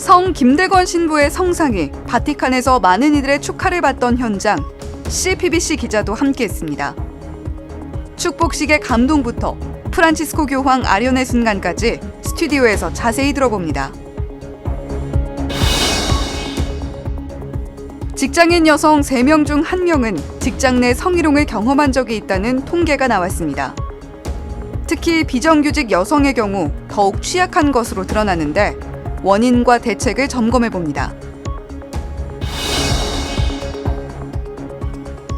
성 김대건 신부의 성상이 바티칸에서 많은 이들의 축하를 받던 현장, CPBC 기자도 함께했습니다. 축복식의 감동부터 프란치스코 교황 아련의 순간까지 스튜디오에서 자세히 들어봅니다. 직장인 여성 3명 중 1명은 직장 내 성희롱을 경험한 적이 있다는 통계가 나왔습니다. 특히 비정규직 여성의 경우 더욱 취약한 것으로 드러나는데 원인과 대책을 점검해 봅니다.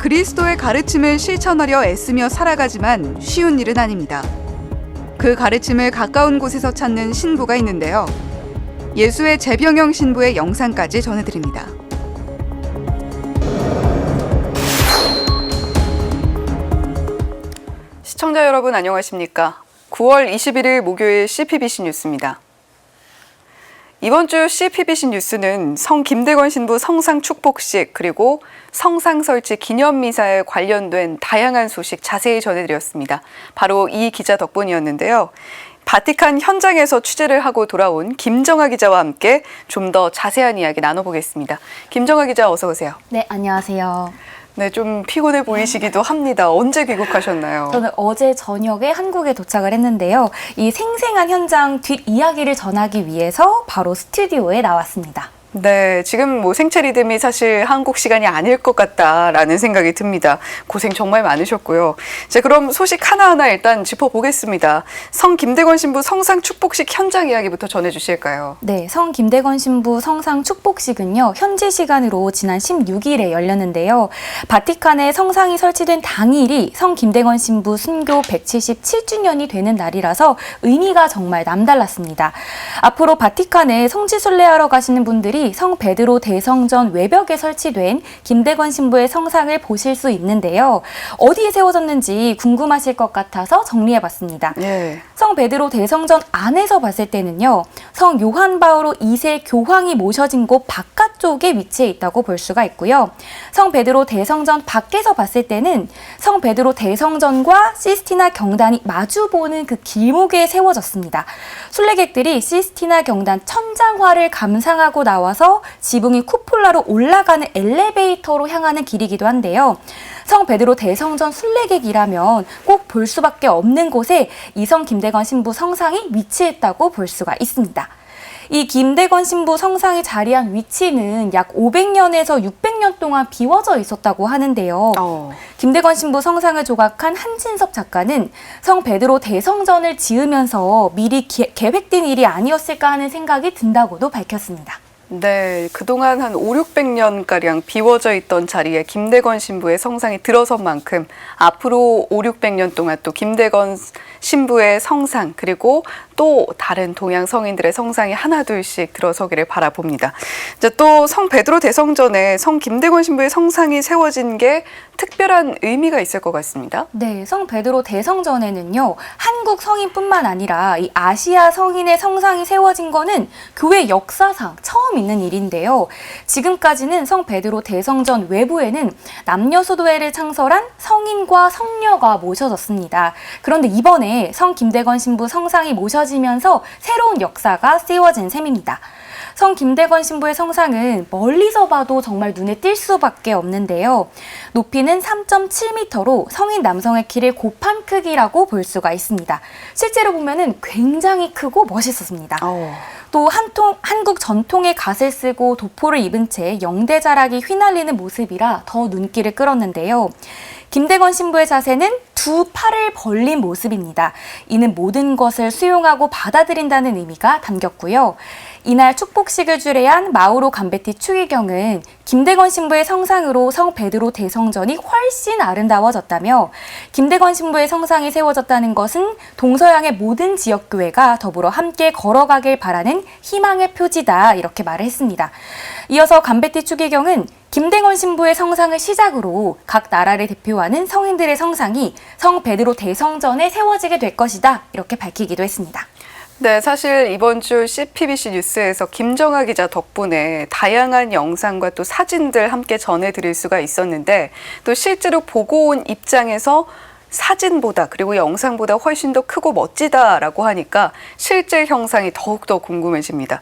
그리스도의 가르침을 실천하려 애쓰며 살아가지만 쉬운 일은 아닙니다. 그 가르침을 가까운 곳에서 찾는 신부가 있는데요. 예수의 재병영 신부의 영상까지 전해드립니다. 시청자 여러분 안녕하십니까? 9월 21일 목요일 CPBC 뉴스입니다. 이번 주 CPBC 뉴스는 성 김대건 신부 성상 축복식 그리고 성상 설치 기념미사에 관련된 다양한 소식 자세히 전해드렸습니다. 바로 이 기자 덕분이었는데요. 바티칸 현장에서 취재를 하고 돌아온 김정아 기자와 함께 좀 더 자세한 이야기 나눠보겠습니다. 김정아 기자 어서 오세요. 네, 안녕하세요. 네, 좀 피곤해 보이시기도 합니다. 언제 귀국하셨나요? 저는 어제 저녁에 한국에 도착을 했는데요. 이 생생한 현장 뒷이야기를 전하기 위해서 바로 스튜디오에 나왔습니다. 네, 지금 생체 리듬이 사실 한국 시간이 아닐 것 같다라는 생각이 듭니다. 고생 정말 많으셨고요. 자, 그럼 소식 하나하나 일단 짚어보겠습니다. 성 김대건 신부 성상 축복식 현장 이야기부터 전해주실까요? 네, 성 김대건 신부 성상 축복식은요, 현지 시간으로 지난 16일에 열렸는데요. 바티칸에 성상이 설치된 당일이 성 김대건 신부 순교 177주년이 되는 날이라서 의미가 정말 남달랐습니다. 앞으로 바티칸에 성지순례하러 가시는 분들이 성 베드로 대성전 외벽에 설치된 김대건 신부의 성상을 보실 수 있는데요. 어디에 세워졌는지 궁금하실 것 같아서 정리해봤습니다. 성 베드로 대성전 안에서 봤을 때는요. 성 요한 바오로 2세 교황이 모셔진 곳 바깥쪽에 위치해 있다고 볼 수가 있고요. 성 베드로 대성전 밖에서 봤을 때는 성 베드로 대성전과 시스티나 경단이 마주보는 그 길목에 세워졌습니다. 순례객들이 시스티나 경단 천장화를 감상하고 나와서 지붕이 쿠폴라로 올라가는 엘리베이터로 향하는 길이기도 한데요. 성 베드로 대성전 순례객이라면 꼭 볼 수밖에 없는 곳에 이 성 김대건 신부 성상이 위치했다고 볼 수가 있습니다. 이 김대건 신부 성상이 자리한 위치는 약 500년에서 600년 동안 비워져 있었다고 하는데요. 김대건 신부 성상을 조각한 한진섭 작가는 성 베드로 대성전을 지으면서 미리 계획된 일이 아니었을까 하는 생각이 든다고도 밝혔습니다. 네, 그동안 한 500~600년가량 비워져 있던 자리에 김대건 신부의 성상이 들어선 만큼 앞으로 500~600년 동안 또 김대건 신부의 성상 그리고 또 다른 동양 성인들의 성상이 하나둘씩 들어서기를 바라봅니다. 이제 또 성 베드로 대성전에 성 김대건 신부의 성상이 세워진 게 특별한 의미가 있을 것 같습니다. 네, 성 베드로 대성전에는요. 한국 성인뿐만 아니라 이 아시아 성인의 성상이 세워진 거는 교회 역사상 처음 있는 일인데요. 지금까지는 성 베드로 대성전 외부에는 남녀수도회를 창설한 성인과 성녀가 모셔졌습니다. 그런데 이번에 성 김대건 신부 성상이 모셔지면서 새로운 역사가 씌워진 셈입니다. 성 김대건 신부의 성상은 멀리서 봐도 정말 눈에 띌 수밖에 없는데요. 높이는 3.7m로 성인 남성의 키를 곱한 크기라고 볼 수가 있습니다. 실제로 보면은 굉장히 크고 멋있었습니다. 또 한국 전통의 갓을 쓰고 도포를 입은 채 영대자락이 휘날리는 모습이라 더 눈길을 끌었는데요. 김대건 신부의 자세는 두 팔을 벌린 모습입니다. 이는 모든 것을 수용하고 받아들인다는 의미가 담겼고요. 이날 축복식을 주례한 마우로 감베티 추기경은 김대건 신부의 성상으로 성 베드로 대성전이 훨씬 아름다워졌다며 김대건 신부의 성상이 세워졌다는 것은 동서양의 모든 지역교회가 더불어 함께 걸어가길 바라는 희망의 표지다 이렇게 말을 했습니다. 이어서 감베티 추기경은 김대건 신부의 성상을 시작으로 각 나라를 대표하는 성인들의 성상이 성 베드로 대성전에 세워지게 될 것이다 이렇게 밝히기도 했습니다. 네, 사실 이번 주 CPBC 뉴스에서 김정아 기자 덕분에 다양한 영상과 또 사진들 함께 전해드릴 수가 있었는데 또 실제로 보고 온 입장에서 사진보다 그리고 영상보다 훨씬 더 크고 멋지다라고 하니까 실제 형상이 더욱더 궁금해집니다.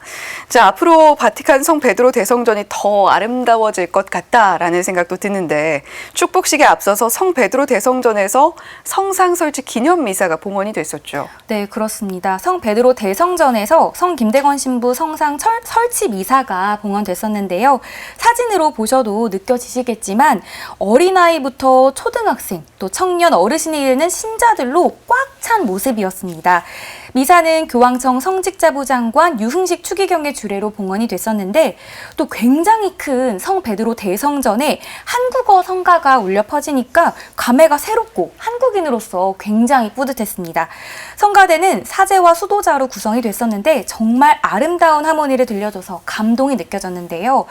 자, 앞으로 바티칸 성 베드로 대성전이 더 아름다워질 것 같다라는 생각도 드는데 축복식에 앞서서 성 베드로 대성전에서 성상 설치 기념 미사가 봉헌이 됐었죠. 네, 그렇습니다. 성 베드로 대성전에서 성 김대건 신부 성상 설치 미사가 봉헌됐었는데요. 사진으로 보셔도 느껴지시겠지만 어린아이부터 초등학생, 또 청년, 어르신이 이르는 신자들로 꽉 찬 모습이었습니다. 미사는 교황청 성직자부 장관 유흥식 추기경의 주례로 봉헌이 됐었는데 또 굉장히 큰 성 베드로 대성전에 한국어 성가가 울려 퍼지니까 감회가 새롭고 한국인으로서 굉장히 뿌듯했습니다. 성가대는 사제와 수도자로 구성이 됐었는데 정말 아름다운 하모니를 들려줘서 감동이 느껴졌는데요.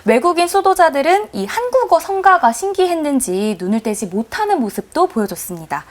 외국인 수도자들은 이 한국어 성가가 신기했는지 눈을 떼지 못하는 모습도 보여줬습니다.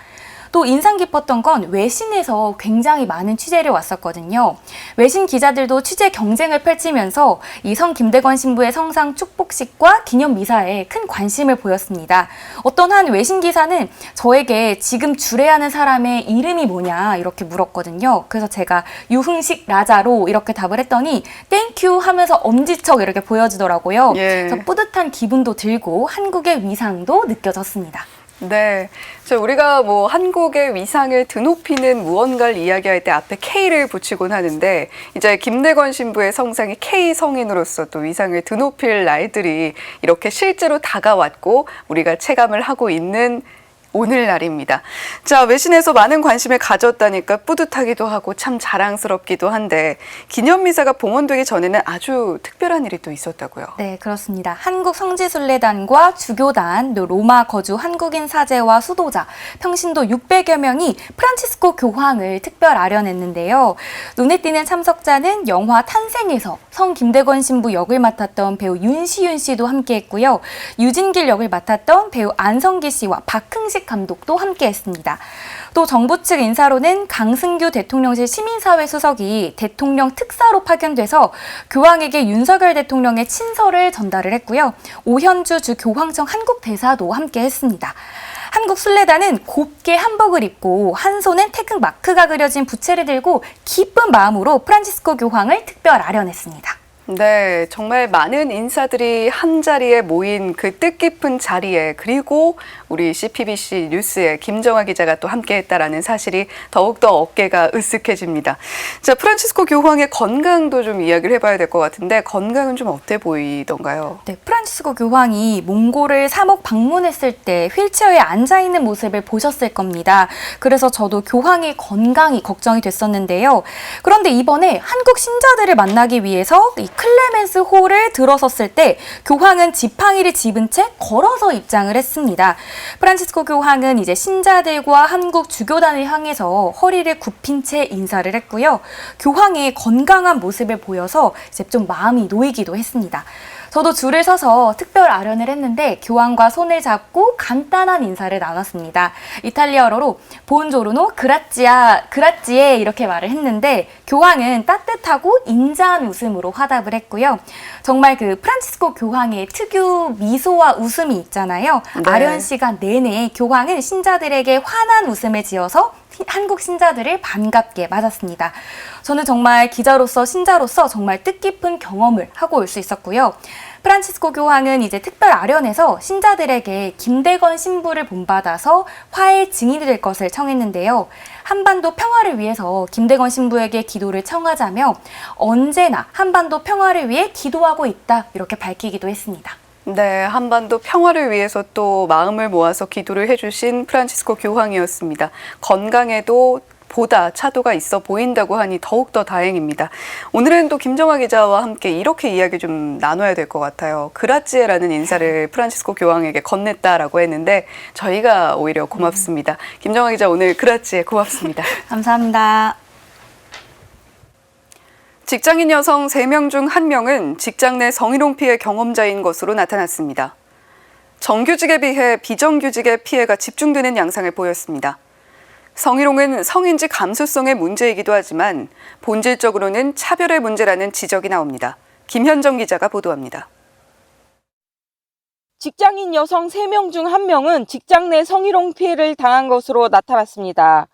또 인상 깊었던 건 외신에서 굉장히 많은 취재를 왔었거든요. 외신 기자들도 취재 경쟁을 펼치면서 이 성 김대건 신부의 성상 축복식과 기념 미사에 큰 관심을 보였습니다. 어떤 한 외신 기사는 저에게 지금 주례하는 사람의 이름이 뭐냐 이렇게 물었거든요. 그래서 제가 유흥식 라자로 이렇게 답을 했더니 땡큐 하면서 엄지척 이렇게 보여주더라고요. 예. 그래서 뿌듯한 기분도 들고 한국의 위상도 느껴졌습니다. 네. 우리가 뭐 한국의 위상을 드높이는 무언가를 이야기할 때 앞에 K를 붙이곤 하는데 이제 김대건 신부의 성상이 K 성인으로서 또 위상을 드높일 날들이 이렇게 실제로 다가왔고 우리가 체감을 하고 있는 오늘날입니다. 자, 외신에서 많은 관심을 가졌다니까 뿌듯하기도 하고 참 자랑스럽기도 한데 기념미사가 봉헌되기 전에는 아주 특별한 일이 또 있었다고요. 네, 그렇습니다. 한국 성지순례단과 주교단, 또 로마 거주 한국인 사제와 수도자, 평신도 600여 명이 프란치스코 교황을 특별 아련했는데요. 눈에 띄는 참석자는 영화 탄생에서 성 김대건 신부 역을 맡았던 배우 윤시윤 씨도 함께했고요. 유진길 역을 맡았던 배우 안성기 씨와 박흥식 감독도 함께했습니다. 또 정부 측 인사로는 강승규 대통령실 시민사회 수석이 대통령 특사로 파견돼서 교황에게 윤석열 대통령의 친서를 전달을 했고요. 오현주 주 교황청 한국 대사도 함께했습니다. 한국 순례단은 곱게 한복을 입고 한 손엔 태극 마크가 그려진 부채를 들고 기쁜 마음으로 프란치스코 교황을 특별 아련했습니다. 네, 정말 많은 인사들이 한자리에 모인 그 뜻깊은 자리에 그리고 우리 CPBC 뉴스의 김정아 기자가 또 함께했다라는 사실이 더욱더 어깨가 으쓱해집니다. 자, 프란치스코 교황의 건강도 좀 이야기를 해봐야 될 것 같은데 건강은 좀 어때 보이던가요? 네, 프란치스코 교황이 몽골을 3억 방문했을 때 휠체어에 앉아있는 모습을 보셨을 겁니다. 그래서 저도 교황의 건강이 걱정이 됐었는데요. 그런데 이번에 한국 신자들을 만나기 위해서 이 클레멘스 홀을 들어섰을 때 교황은 지팡이를 집은 채 걸어서 입장을 했습니다. 프란치스코 교황은 이제 신자들과 한국 주교단을 향해서 허리를 굽힌 채 인사를 했고요. 교황의 건강한 모습을 보여서 이제 좀 마음이 놓이기도 했습니다. 저도 줄을 서서 특별 아련을 했는데 교황과 손을 잡고 간단한 인사를 나눴습니다. 이탈리아어로 본조르노 그라찌에 이렇게 말을 했는데 교황은 따뜻하고 인자한 웃음으로 화답을 했고요. 정말 그 프란치스코 교황의 특유 미소와 웃음이 있잖아요. 네. 아련 시간 내내 교황은 신자들에게 환한 웃음을 지어서 한국 신자들을 반갑게 맞았습니다. 저는 정말 기자로서 신자로서 정말 뜻깊은 경험을 하고 올 수 있었고요. 프란치스코 교황은 이제 특별 아련에서 신자들에게 김대건 신부를 본받아서 화해의 증인이 될 것을 청했는데요. 한반도 평화를 위해서 김대건 신부에게 기도를 청하자며 언제나 한반도 평화를 위해 기도하고 있다 이렇게 밝히기도 했습니다. 네, 한반도 평화를 위해서 또 마음을 모아서 기도를 해주신 프란치스코 교황이었습니다. 건강에도 보다 차도가 있어 보인다고 하니 더욱더 다행입니다. 오늘은 또 김정아 기자와 함께 이렇게 이야기 좀 나눠야 될 것 같아요. 그라찌에라는 인사를 프란치스코 교황에게 건넸다라고 했는데 저희가 오히려 고맙습니다. 김정아 기자 오늘 그라찌에 고맙습니다. 감사합니다. 직장인 여성 3명 중 1명은 직장 내 성희롱 피해 경험자인 것으로 나타났습니다. 정규직에 비해 비정규직의 피해가 집중되는 양상을 보였습니다. 성희롱은 성인지 감수성의 문제이기도 하지만 본질적으로는 차별의 문제라는 지적이 나옵니다. 김현정 기자가 보도합니다. 직장인 여성 3명 중 1명은 직장 내 성희롱 피해를 당한 것으로 나타났습니다.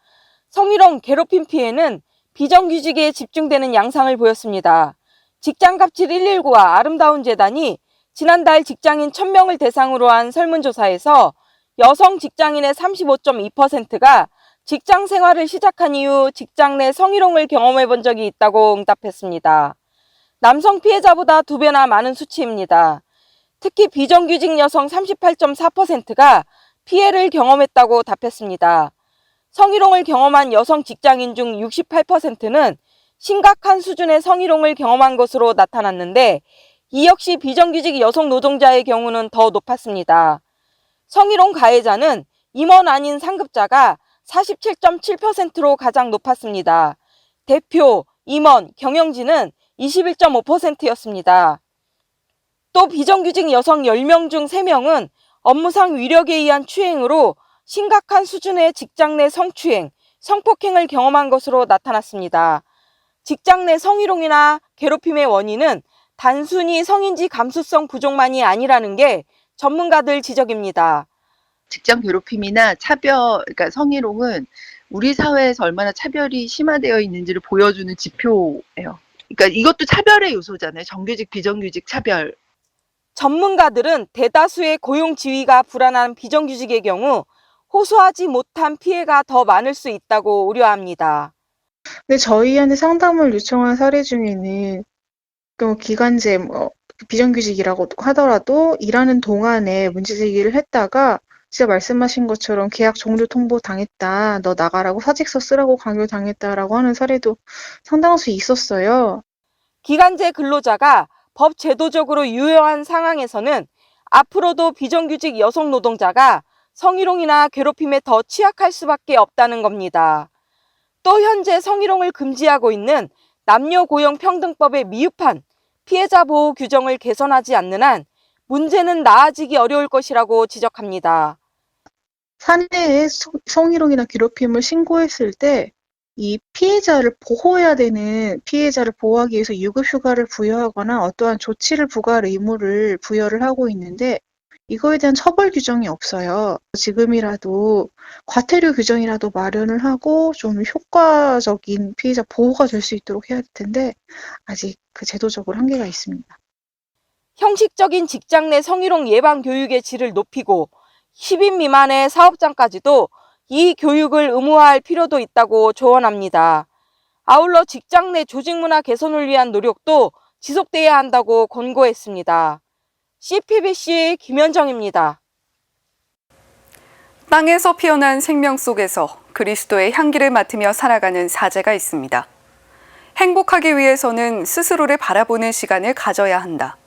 성희롱, 괴롭힘 피해는 비정규직에 집중되는 양상을 보였습니다. 직장갑질 119와 아름다운 재단이 지난달 직장인 1000명을 대상으로 한 설문조사에서 여성 직장인의 35.2%가 직장 생활을 시작한 이후 직장 내 성희롱을 경험해 본 적이 있다고 응답했습니다. 남성 피해자보다 2배나 많은 수치입니다. 특히 비정규직 여성 38.4%가 피해를 경험했다고 답했습니다. 성희롱을 경험한 여성 직장인 중 68%는 심각한 수준의 성희롱을 경험한 것으로 나타났는데 이 역시 비정규직 여성 노동자의 경우는 더 높았습니다. 성희롱 가해자는 임원 아닌 상급자가 47.7%로 가장 높았습니다. 대표, 임원, 경영진은 21.5%였습니다. 또 비정규직 여성 10명 중 3명은 업무상 위력에 의한 추행으로 심각한 수준의 직장 내 성추행, 성폭행을 경험한 것으로 나타났습니다. 직장 내 성희롱이나 괴롭힘의 원인은 단순히 성인지 감수성 부족만이 아니라는 게 전문가들 지적입니다. 직장 괴롭힘이나 차별, 그러니까 성희롱은 우리 사회에서 얼마나 차별이 심화되어 있는지를 보여주는 지표예요. 그러니까 이것도 차별의 요소잖아요. 정규직, 비정규직 차별. 전문가들은 대다수의 고용 지위가 불안한 비정규직의 경우 호소하지 못한 피해가 더 많을 수 있다고 우려합니다. 근데 저희한테 상담을 요청한 사례 중에는 또 기간제 비정규직이라고 하더라도 일하는 동안에 문제 제기를 했다가 진짜 말씀하신 것처럼 계약 종료 통보 당했다, 너 나가라고 사직서 쓰라고 강요당했다라고 하는 사례도 상당수 있었어요. 기간제 근로자가 법 제도적으로 유효한 상황에서는 앞으로도 비정규직 여성 노동자가 성희롱이나 괴롭힘에 더 취약할 수밖에 없다는 겁니다. 또 현재 성희롱을 금지하고 있는 남녀고용평등법의 미흡한 피해자 보호 규정을 개선하지 않는 한 문제는 나아지기 어려울 것이라고 지적합니다. 사내에 성희롱이나 괴롭힘을 신고했을 때 이 피해자를 보호해야 되는 피해자를 보호하기 위해서 유급휴가를 부여하거나 어떠한 조치를 부과할 의무를 부여를 하고 있는데 이거에 대한 처벌 규정이 없어요. 지금이라도 과태료 규정이라도 마련을 하고 좀 효과적인 피해자 보호가 될 수 있도록 해야 할 텐데 아직 그 제도적으로 한계가 있습니다. 형식적인 직장 내 성희롱 예방 교육의 질을 높이고 10인 미만의 사업장까지도 이 교육을 의무화할 필요도 있다고 조언합니다. 아울러 직장 내 조직 문화 개선을 위한 노력도 지속돼야 한다고 권고했습니다. CPBC 김현정입니다. 땅에서 피어난 생명 속에서 그리스도의 향기를 맡으며 살아가는 사제가 있습니다. 행복하기 위해서는 스스로를 바라보는 시간을 가져야 한다.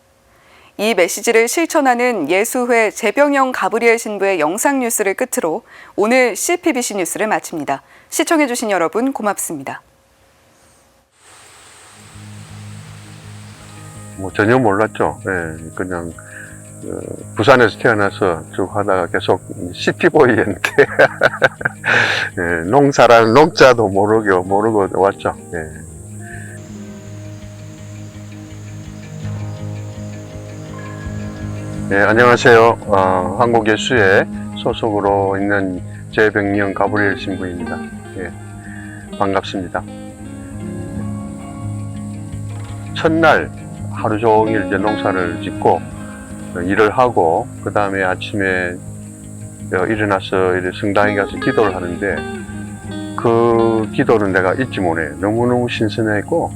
이 메시지를 실천하는 예수회 재병영 가브리엘 신부의 영상 뉴스를 끝으로 오늘 CPBC 뉴스를 마칩니다. 시청해주신 여러분 고맙습니다. 전혀 몰랐죠. 예, 그냥 부산에서 태어나서 쭉 하다가 계속 시티보이였는데 예, 농사라는 농자도 모르고 왔죠. 예. 네, 안녕하세요. 한국예수회 소속으로 있는 재병영 가브리엘 신부입니다. 예, 반갑습니다. 첫날 하루 종일 이제 농사를 짓고 일을 하고 그 다음에 아침에 일어나서 이제 성당에 가서 기도를 하는데 그 기도는 내가 잊지 못해. 너무너무 신선했고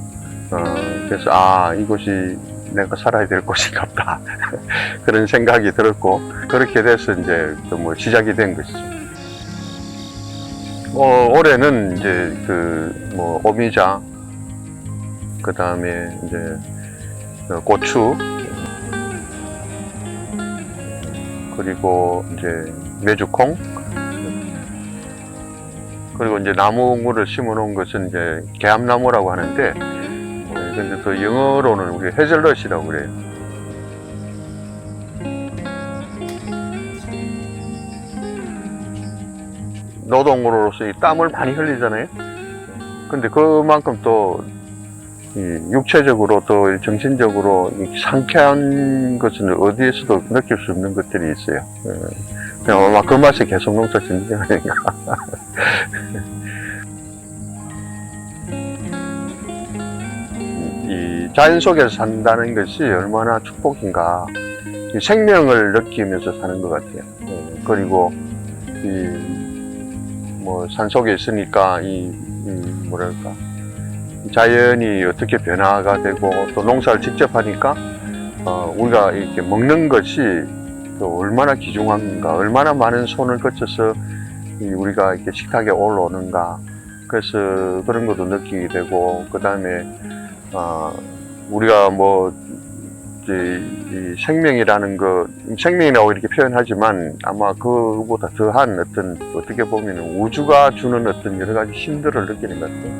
그래서 이곳이 내가 살아야 될 곳인가 보다 그런 생각이 들었고 그렇게 돼서 이제 뭐 시작이 된 것이죠. 올해는 이제 오미자 그 다음에 이제 고추 그리고 이제 메주콩 그리고 이제 나무를 심어 놓은 것은 이제 개암나무라고 하는데 근데 또 영어로는 우리 헤즐넛이라고 그래요. 노동으로서 이 땀을 많이 흘리잖아요. 근데 그만큼 또 육체적으로 또 정신적으로 상쾌한 것은 어디에서도 느낄 수 없는 것들이 있어요. 그냥 아마 그 맛에 계속 농사 짓는 게 아닌가. 이 자연 속에서 산다는 것이 얼마나 축복인가. 이 생명을 느끼면서 사는 것 같아요. 그리고 뭐 산속에 있으니까 뭐랄까 자연이 어떻게 변화가 되고 또 농사를 직접 하니까 우리가 이렇게 먹는 것이 또 얼마나 귀중한가, 얼마나 많은 손을 거쳐서 우리가 이렇게 식탁에 올라오는가. 그래서 그런 것도 느끼게 되고, 그 다음에 우리가 뭐 이 생명이라는 거, 생명이라고 이렇게 표현하지만 아마 그보다 더한 어떤, 어떻게 보면 우주가 주는 어떤 여러 가지 힘들을 느끼는 것 같아요.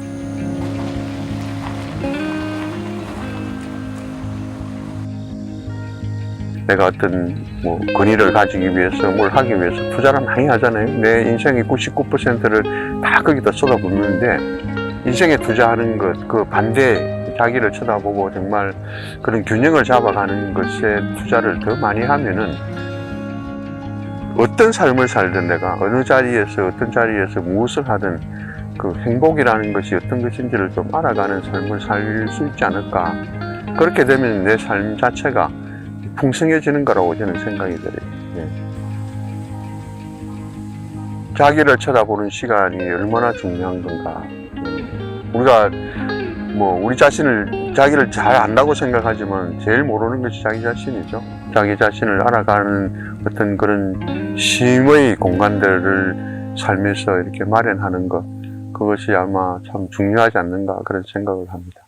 내가 어떤 뭐 권위를 가지기 위해서 뭘 하기 위해서 투자를 많이 하잖아요. 내 인생의 99%를 다 거기다 쏟아붓는데, 인생에 투자하는 것, 그 반대, 자기를 쳐다보고 정말 그런 균형을 잡아가는 것에 투자를 더 많이 하면은 어떤 삶을 살든 내가 어느 자리에서 어떤 자리에서 무엇을 하든 그 행복이라는 것이 어떤 것인지를 좀 알아가는 삶을 살 수 있지 않을까. 그렇게 되면 내 삶 자체가 풍성해지는 거라고 저는 생각이 들어요. 예. 자기를 쳐다보는 시간이 얼마나 중요한 건가. 우리가 뭐 우리 자기를 잘 안다고 생각하지만 제일 모르는 것이 자기 자신이죠. 자기 자신을 알아가는 어떤 그런 쉼의 공간들을 삶에서 이렇게 마련하는 것, 그것이 아마 참 중요하지 않는가 그런 생각을 합니다.